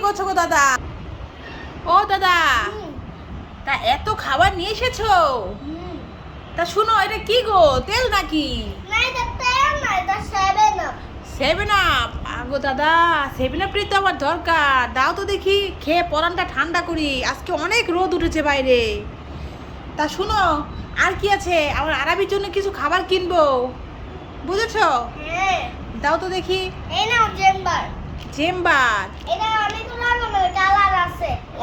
করছো গো দাদা? ও দাদা, তা এত খাবার নিয়ে এসেছো? তা শুনো, এটা কি গো, তেল নাকি? Seven up. আগো দাদা, সেভেন আপ তো আমার দরকার, দাও তো দেখি, খেয়ে পরানটা ঠান্ডা করি, আজকে অনেক রোদ উঠেছে বাইরে। তা শুনো, আর কি আছে, আমার আরাবির জন্য কিছু খাবার কিনবো, বুঝেছো? দাও তো দেখি। চেম্বার,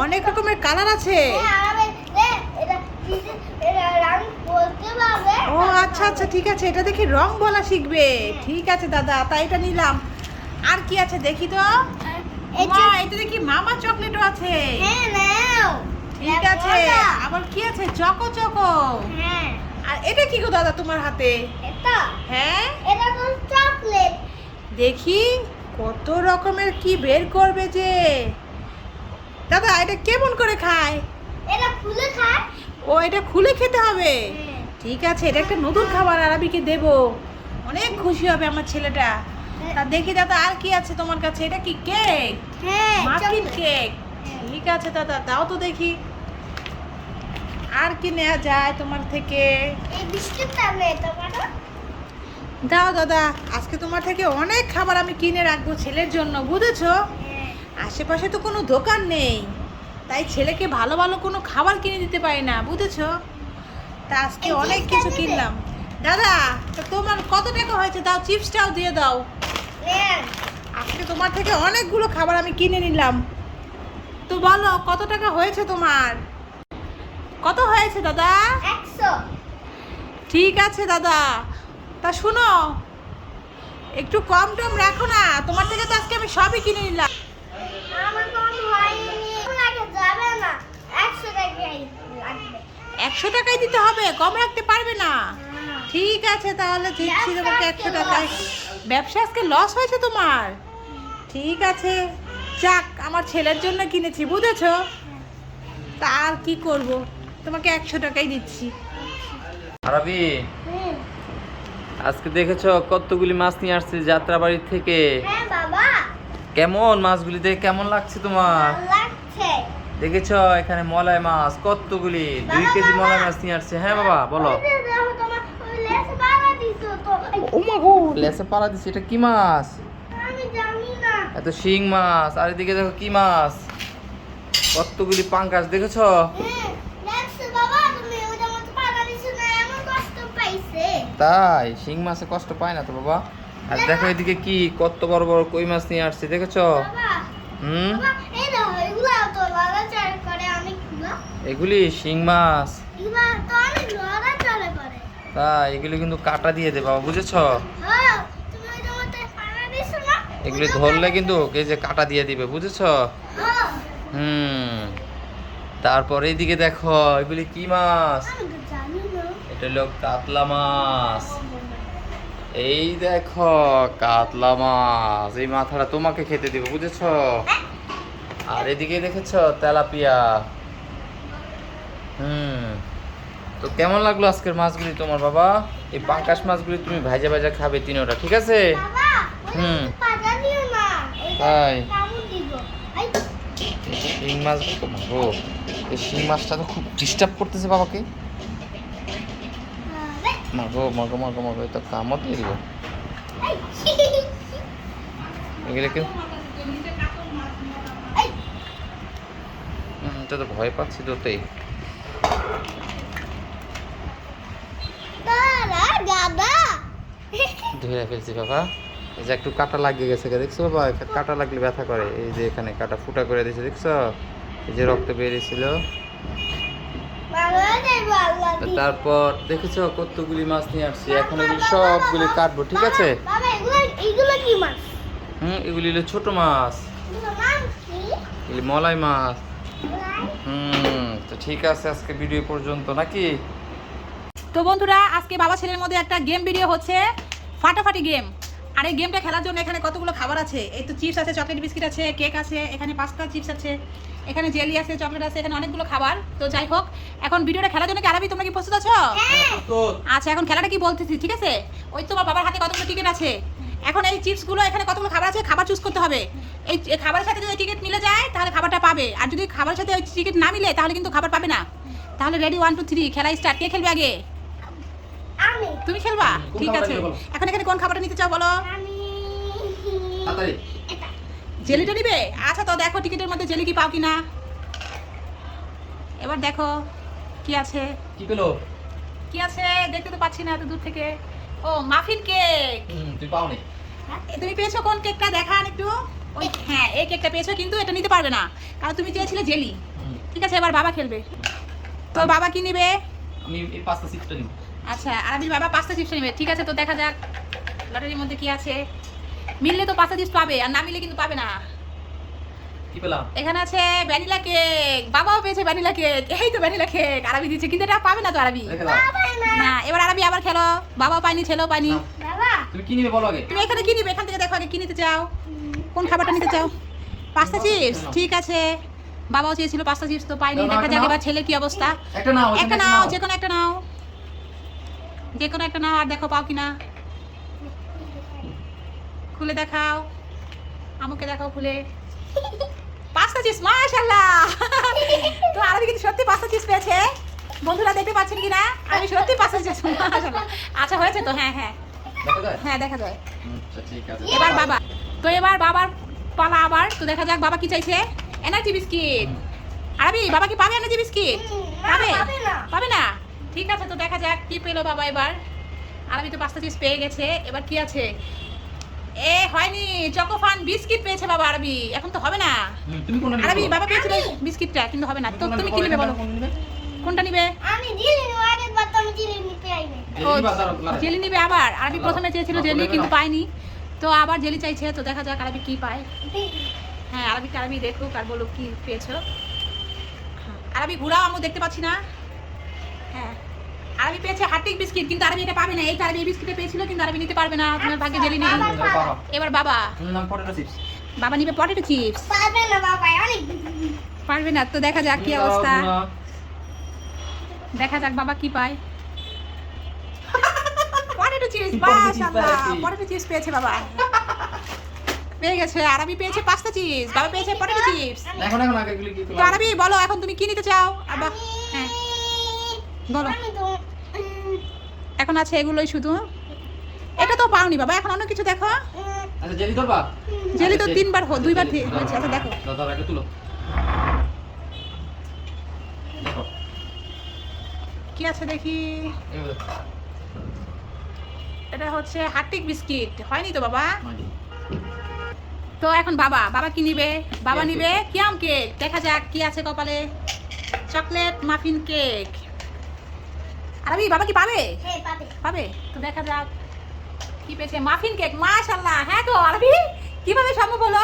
অনেক রকমের কালার আছে। ও আচ্ছা আচ্ছা, ঠিক আছে, এটা দেখি রং বলা শিখবে। ঠিক আছে দাদা, তাই এটা নিলাম। আর কি আছে দেখি তো। মা, এটা দেখি মামা চকলেটও আছে। ঠিক আছে, আবার কি আছে, চকো চকো। আর এটা কি গো দাদা তোমার হাতে? হ্যাঁ, দেখি কত রকমের কি বের করবে যে। দাদা, এটা কেমন করে খায়? ও, এটা খুলে খেতে হবে। ঠিক আছে, এটা একটা নতুন খাবার, আরাবিকে দেবো, অনেক খুশি হবে আমার ছেলেটা। তা দেখি দাদা, আর কি আছে তোমার কাছে? এটা কি কেক? Muffin cake. ঠিক আছে দাদা, দাও তো দেখি, আর কি নেওয়া যায় তোমার থেকে? দাও দাদা, আজকে তোমার থেকে অনেক খাবার আমি কিনে রাখবো ছেলের জন্য, বুঝেছো? আশেপাশে তো কোনো দোকান নেই, তাই ছেলেকে ভালো ভালো কোনো খাবার কিনে দিতে পারি না, বুঝেছো? তা আজকে অনেক কিছু কিনলাম। দাদা, তা তোমার কত টাকা হয়েছে? দাও, চিপসটাও দিয়ে দাও। আজকে তোমার থেকে অনেকগুলো খাবার আমি কিনে নিলাম, তো বলো কত টাকা হয়েছে তোমার? কত হয়েছে দাদা? 100। ঠিক আছে দাদা, তা শুনো, একটু কম টম রাখো না, তোমার থেকে তো আজকে আমি সবই কিনে নিলাম। আমার কম হয়নি, যাবে না, 100 টাকাই লাগবে। 100 টাকায় দিতে হবে, কম রাখতে পারবে না? ঠিক আছে, তাহলে দিচ্ছি তোমাকে 100 টাকায়। ব্যবসা আজকে লস হয়েছে তোমার? ঠিক আছে, যাক, আমার ছেলের জন্য কিনেছি, বুঝেছো? তা আর কি করব, তোমাকে 100 টাকাই দিচ্ছি। আরবি, আজকে দেখেছো কতগুলি মাছ নিয়ে আসছে যাত্রাবাড়ি থেকে? হ্যাঁ বাবা, কেমন মাছগুলি দেখে কেমন লাগছে তোমার? ভালো লাগছে। দেখেছো এখানে মলাই মাছ কতগুলি, 2 কেজি মলাই মাছ নিয়ে আসছে। হ্যাঁ বাবা, বলো। ওই যে দেখো, তোমার ওই লেস বাবা দিছো তো। ও মা গো, লেসে পালা দিছে, এটা কি মাছ? আমি জানি না। এত শিং মাছ। আর এদিকে দেখো কি মাছ, কতগুলি পাঙ্গাস, দেখেছো? লেস বাবা, তুমি ওই যে মত পালা দিছো না, এমন কষ্ট পাইছে। তাই শিং মাছে কষ্ট পায় না তো বাবা। আর দেখো এদিকে কি কত বড় বড় কই মাছ নিয়ে আসছে, দেখেছো? বাবা, হুম, বাবা, এই দেখো, এগুলা তো লড়াচড়া করে অনেকগুলো। এগুলি শিং মাছ। এগুলা তো অনেক লড়াচড়া করে। তাই এগুলি কিন্তু কাটা দিয়ে দে বাবা, বুঝেছো? হ্যাঁ, তুমি ওই যে মত পালা দিছো না। এগুলি ধরলে কিন্তু এই যে কাটা দিয়ে দিবে, বুঝেছো? হ্যাঁ, হুম, তারপর এইদিকে দেখো এগুলি কি মাছ? আমি তো জানি না। এটা হলো কাতলা মাছ। এই দেখো কাতলা মাছ, এই মাথাটা তোমাকে খেতে দিব, বুঝেছো? আর এদিকে দেখেছো তেলাপিয়া। তো কেমন লাগলো আজকের মাছগুলি তোমার বাবা? এই পাঙ্কাশ মাছগুলি তুমি ভাজা ভাজা খাবে তিনোটা, ঠিক আছে? বাবা, হুম। ওই পাজা দিও না। ওই যে তাই কামড় দিব। এই শিং মাছ, ও এই শিং মাছটা তো খুব ডিস্টার্ব করতেছে বাবাকে। মাগো মাগো মাগো মাগো, তো কামড় দিয়ে দিব এই এগুলো কেউ। এই এটা তো ভয় পাচ্ছি তোতেই। দাদা দাদা। ধরে ফেলছি বাবা। এই যে একটু কাটা লাগিয়ে গেছে, দেখছো বাবা? কাটা লাগলে ব্যথা করে। এই যে এখানে কাটা ফুটা করে দিয়েছে, দেখছো? এই যে রক্ত বেরিয়েছিল। ভালো যাইবো আল্লাহ দি। তারপর দেখেছো কতগুলি মাছ নিয়ে আসছি, এখন এগুলি সবগুলি কাটবো, ঠিক আছে? বাবা, এগুলো কি মাছ? এগুলি হলো ছোট মাছ, এগুলো নাম কি? এগুলি মলাই মাছ। তো ঠিক আছে, আজকে ভিডিও পর্যন্ত নাকি? তো বন্ধুরা, আজকে বাবা ছেলের মধ্যে একটা গেম ভিডিও হচ্ছে, ফাটাফাটি গেম। আর এই গেমটা খেলার জন্য এখানে কতগুলো খাবার আছে। এই তো চিপস আছে, চকলেট বিস্কিট আছে, কেক আছে, এখানে পাস্তা চিপস আছে, এখানে জেলি আছে, চকলেট আছে, এখানে অনেকগুলো খাবার। তো যাই হোক, এখন ভিডিওটা খেলার জন্য কি আরবি তোমরা কি প্রস্তুত আছো? আচ্ছা, এখন খেলাটা কি বলতেছি, ঠিক আছে? ওই তোমার বাবার হাতে কতগুলো টিকিট আছে, এখন এই চিপসগুলো এখানে কতগুলো খাবার আছে, খাবার চুজ করতে হবে। এই খাবারের সাথে যদি টিকিট মিলে যায় তাহলে খাবারটা পাবে, আর যদি খাবারের সাথে ওই টিকিট না মিলে তাহলে কিন্তু খাবার পাবে না। তাহলে রেডি 1 2 3 খেলা স্টার্ট। কে খেলবে আগে? আমি তুমি খেলবা? কোন ঠিক খাবারটা আছে। নিবে বলো? এখন এখানে কোন খাবারটা নিতে চাও বলো? আমি তাড়াতাড়ি। এটা জেলিটা নিবে? আচ্ছা তো দেখো টিকিটের মধ্যে জেলি কি পাও কিনা। এবার দেখো কি আছে। কি পেলো? কি আছে দেখতে তো পাচ্ছি না এত দূর থেকে। ও মাফিন কেক। তুই পাওনি? তুমি পেয়েছো কোন কেকটা দেখান একটু। ওই হ্যাঁ এই কেকটা পেয়েছো, কিন্তু এটা নিতে পারবে না কারণ তুমি চেয়েছিলে জেলি। ঠিক আছে এবার বাবা খেলবে। তো বাবা কি নিবে? আমি এই পাস্তা চিপসটা নিব। আচ্ছা আরবির বাবা পাস্তা চিপস নেবে। ঠিক আছে তো দেখা যাক লটারির মধ্যে কি আছে। মিললে তো পাস্তা চিপস পাবে, আর না মিললে কিন্তু পাবে না। কি পেলাম? এখানে আছে ভ্যানিলা কেক। বাবাও পেয়েছে ভ্যানিলা কেক। এই তো ভ্যানিলা কেক আরবি দিচ্ছে, কিন্তু এটা পাবে না তো আরবি। রেখে দাও। বাবা না না এবার আরবি আবার খেলো। বাবাও পাইনি, ছেলেও পাইনি। নাও। বাবা তুমি কি নিবে বলো আগে? তুমি এখানে কি নিবে? এখান থেকে দেখো আগে কি নিতে চাও, কোন খাবারটা নিতে চাও। পাস্তা চিপস, ঠিক আছে। বাবাও চেয়েছিল পাস্তা চিপস, তো পাইনি। নাও, দেখা একটা যাক নাও। এবার ছেলে কি অবস্থা। একটা নাও, একটা নাও, যে কোনো একটা নাও, যে কোনো একটা নাও, আর দেখো পাও কিনা। খুলে দেখাও, আমাকে দেখাও খুলে। পাস্তা চিপস, মাশাআল্লাহ। তো আরবি কিন্তু সত্যি পাস্তা চিপস পেয়েছে। বন্ধুরা দেখতে পাচ্ছেন কিনা, আমি সত্যি পাস্তা চিপস, মাশাআল্লাহ। আচ্ছা হয়েছে তো, হ্যাঁ হ্যাঁ দেখা যায়? হ্যাঁ দেখা যায়। আচ্ছা ঠিক আছে। এবার বাবা, তো এবার বাবার পালা আবার। তো দেখা যাক বাবা কি চাইছে। Energy biscuit. আরবি বাবা কি পাবে এনার্জি বিস্কিট? না, পাবে? পাবে না। পাবে না? ঠিক আছে তো দেখা যাক কি পেলো বাবা এবার। আরবি তো পাস্তা চিপস পেয়ে গেছে, এবার কি আছে? এ হয়নি, চকোফান বিস্কিট পেয়েছে বাবা আরবি। এখন তো হবে না। তুমি কোনটা নিবে? আরবি বলো? বাবা পেয়েছিল বিস্কিটটা, কিন্তু হবে না। তো কোনটা তুমি নিবে? কি নেবে বলো? কোনটা নিবে? কোনটা নিবে? আমি জিলি নিব, আগের বার তো আমি জিলি নিতে আইনি। ও, জেলি বা দাঁড়াও, দাঁড়াও। জেলি নিবে আবার। আরবি দাও। প্রথমে চেয়েছিল দাও, জেলি, বলে কিন্তু দাও। পায়নি। তো আবার জেলি চাইছে, তো দেখা যাক আরবি কি পায়। হ্যাঁ আরবি দেখুক আর বলো কি পেয়েছো। হ্যাঁ, আরবি ঘুরাও, আমি দেখতে পাচ্ছি না। হ্যাঁ আরবি পেয়েছে হার্টিক বিস্কিট, কিন্তু আরবি এটা পাবে না। এইটা আরবি এই বিস্কিটে পেয়েছিল, কিন্তু আরবি নিতে পারবে না। তোমার ভাগ্যে জেলি নেই। আবার এবার বাবা। এবার বাবা, নাম পটেটো চিপস। বাবা নিবে পটেটো চিপস। পারবে না বাবা, অনেক পারবে না, তো দেখা যাক কি অবস্থা। দেখা যাক বাবা কি পায়। পটেটো চিপস, Potato chips মাশাআল্লাহ, পেয়েছি। পটেটো চিপস পেয়েছে বাবা। পেয়ে গেছে। আরবি পেয়েছে পাস্তা চিপস, বাবা পেয়েছে পটেটো চিপস। এখন আগে এগুলি কি তো আরবি বলো এখন তুমি কি নিতে চাও। আবার হ্যাঁ বলো। আমি তো এখন আছে এগুলোই শুধু। এটা তো পাওনি বাবা, এখন অন্য কিছু দেখো। আচ্ছা জেলি ধরবা? জেলি তো আচ্ছা, তিনবার দুইবার জেলি, হয়েছে। আচ্ছা দেখো দাও, দাও, একটা তুলো। দেখো, কি আছে দেখি। এই দেখো। এটা হচ্ছে হার্টিক বিস্কিট, হয়নি তো বাবা। মাইদি। তো এখন বাবা কি নিবে? বাবা কেক। নিবে কিয়াম কেক। দেখা যাক কি আছে কপালে। Chocolate muffin cake. আরবি বাবা কি পাবে? হ্যাঁ পাবে। পাবে, তো দেখা যাক কি পেয়েছে। মাফিন কেক, মাশাআল্লাহ। হ্যাঁ গো আরবি কিভাবে সম্ভব হলো?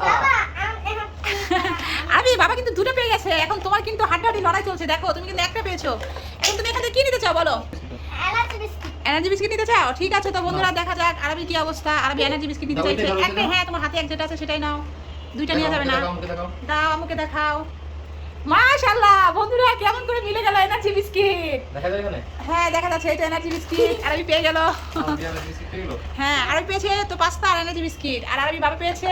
বাবা এখন আরবি বাবা কিন্তু দুটো পেয়ে গেছে। এখন তোমার কিন্তু হাড্ডাহাড্ডি লড়াই চলছে। দেখো তুমি কিন্তু একটা পেয়েছো। এখন তুমি এখান থেকে কি নিতে চাও বলো? এলাচি বিস্কিট। এনার্জি বিস্কিট নিতে চাও? ঠিক আছে তো বন্ধুরা দেখা যাক আরবি কি অবস্থা। আরবি এনার্জি বিস্কিট নিতে দাও, চাইছে। ওইটা দাও, একটা ওইটা হ্যাঁ তোমার হাতে এক যেটা আছে সেটাই নাও, দুইটা নিয়ে যাবে না। দেখাও, আমাকে দেখাও। দাও আমাকে দেখাও। মাশাআল্লাহ বন্ধুরা কেমন করে মিলে গেল এনার্জি বিস্কিট। দেখা যায় এখানে? হ্যাঁ দেখা যাচ্ছে এটা এনার্জি বিস্কিট। আরবি পেয়ে গেল। আমার কি আর বিস্কিট পেয়ে গেলো? হ্যাঁ আরবি পেয়েছে তো পাস্তা আর এনার্জি বিস্কিট, আর আরবি বাবা পেয়েছে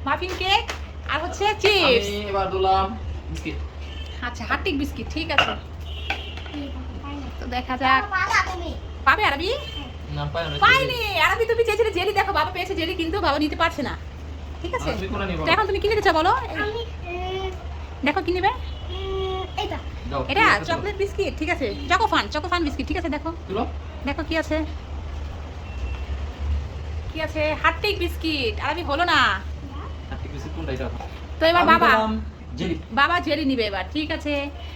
মাফিন কেক আর হচ্ছে চিপস। আমি এবার দিলাম বিস্কিট। আচ্ছা হার্টিক বিস্কিট, ঠিক আছে তো দেখা যাক। বাবা তুমি পাবে আরবি? নাম পাই না। পাইনি। আরবি তুমি চেয়েছিলে জেলি, দেখো বাবা পেয়েছে জেলি, কিন্তু বাবা নিতে পারছে না। ঠিক আছে তুমি কোনটা নিবে? তো এখন তুমি কি নিতে চাও বলো? আমি দেখো কি নেবে। এটা দাও, এটা তুলো, তুলো। চকলেট বিস্কিট, ঠিক আছে। চকোফান বিস্কিট, ঠিক আছে। দেখো তুলো। দেখো কি আছে। কি আছে? হার্টিক বিস্কিট। আরবি হলো না। আর কি বিস্কিট কোনটা এটা? তো এবার আমি বাবা দিলাম জেলি। বাবা জেলি নিবে এবার, ঠিক আছে।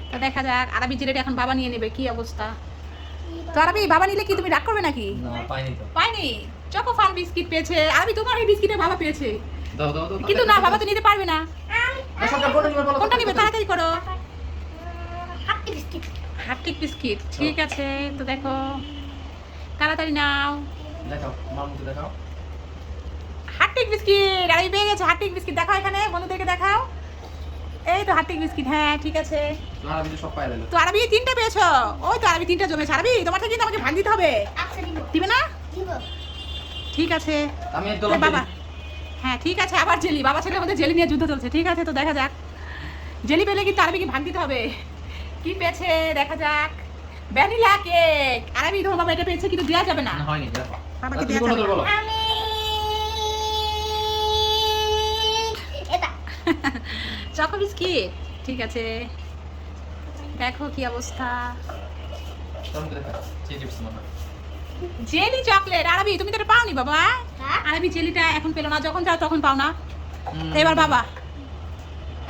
তো দেখা যাক আরবি জেলিটা এখন বাবা নিয়ে নেবে, কি অবস্থা। তো আরবি বাবা নিলে কি তুমি রাগ করবে নাকি? না পাইনি তো। পাইনি। চকোফান বিস্কিট পেয়েছে আরবি, তোমার এই বিস্কিটে বাবা পেয়েছে, দাও, দাও, দাও। কিন্তু না বাবা তো নিতে পারবে না। এই সবটা কোনটা নিবে বলো? কোনটা নিবে তাড়াতাড়ি করো। হাতি বিস্কিট। হার্টিক বিস্কিট, ঠিক আছে। তো দেখো তাড়াতাড়ি নাও। দেখাও, আমার মুখে দেখাও। হার্টিক বিস্কিট আরবি পেয়ে গেছে। হার্টিক বিস্কিট দেখাও এখানে, বন্ধুদেরকে দেখাও। এই তো হার্টিক বিস্কিট, হ্যাঁ ঠিক আছে। আর আমি তো সব পাই দিলাম। তো আরবি তিনটা পেয়েছো। ওই তো আরবি তিনটা জমেছে। আরবি তোমার থেকে কিন্তু আমাকে ভাগ দিতে হবে। আচ্ছা দিব। দিবে না? দিব। ঠিক আছে আমি তো বাবা, হ্যাঁ ঠিক আছে, আবার জেলি, বাবা ছেলের মধ্যে জেলি নিয়ে যুদ্ধ চলছে। ঠিক আছে, তো দেখা যাক জেলি পেলে কিন্তু আরবিকে ভাগ দিতে হবে। কি পেয়েছে দেখা যাক, ভ্যানিলা কেক। আরবি তোমার বাবা এটা পেয়েছে, কিন্তু দেওয়া যাবে না, না হয়নি দেখো। বাবাকে তুমি দেওয়া কোনটা যাবে বলো? আমি এটা চকো বিস্কিট। ঠিক আছে, দেখো কি অবস্থা। তুমি তো দেখো চিপস মনে হয়। Jelly chocolate. আরবি তুমি তো এটা পাওনি বাবা। হ্যাঁ? আরবি জেলিটা এখন পেলো না, যখন যাও তখন পাও না। তো এবার বাবা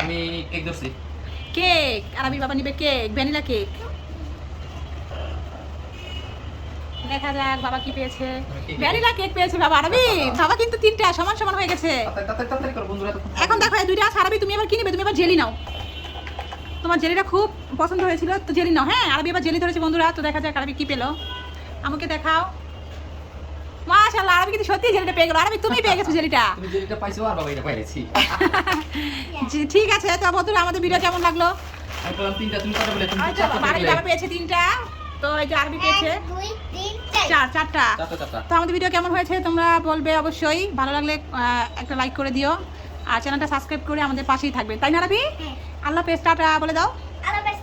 আমি কেক ধরছি। কেক, আরবি বাবা নিবে কেক, ভ্যানিলা কেক। দেখা যাক বাবা কি পেয়েছে। ভ্যানিলা কেক পেয়েছে বাবা। আরবি বাবা কিন্তু তিনটা সমান সমান হয়ে গেছে। তাড়াতাড়ি করো বন্ধুরা। এখন দেখো এই দুইটা আছে। আরবি তুমি এবার কি নিবে? তুমি এবার জেলি নাও, তোমার জেলিটা খুব পছন্দ হয়েছিল তো জেলি নাও। হ্যাঁ, আরবি এবার জেলি ধরেছে বন্ধুরা। তো দেখা যাক আরবি কি পেলো, আমাকে দেখাও। মাশাআল্লাহ, আরবি কিন্তু সত্যি জেলিটা পেয়ে গেল। আরবি তুমি পেয়ে গেছো জেলিটা। তুমি যেটা পাইছো আর বাবা এটা পাইছি। জি, ঠিক আছে। তো বন্ধুরা আমাদের ভিডিও কেমন লাগলো? আমি বললাম তিনটা, তুমি কত বলে? তুমি ওই তো চারটা আরবি পেলে। বাবা পেয়েছে তিনটা, তো এই যে আরবি পেয়েছে 1 2 3 4 চারটা। চারটা। তো আমাদের ভিডিও কেমন হয়েছে তোমরা বলবে অবশ্যই। ভালো লাগলে একটা লাইক করে দিও, আর চ্যানেলটা সাবস্ক্রাইব করে আমাদের পাশেই থাকবে, তাই না আরবি? হ্যাঁ। আল্লাহ হাফেজ, টাটা বলে দাও। আল্লাহ হাফেজ।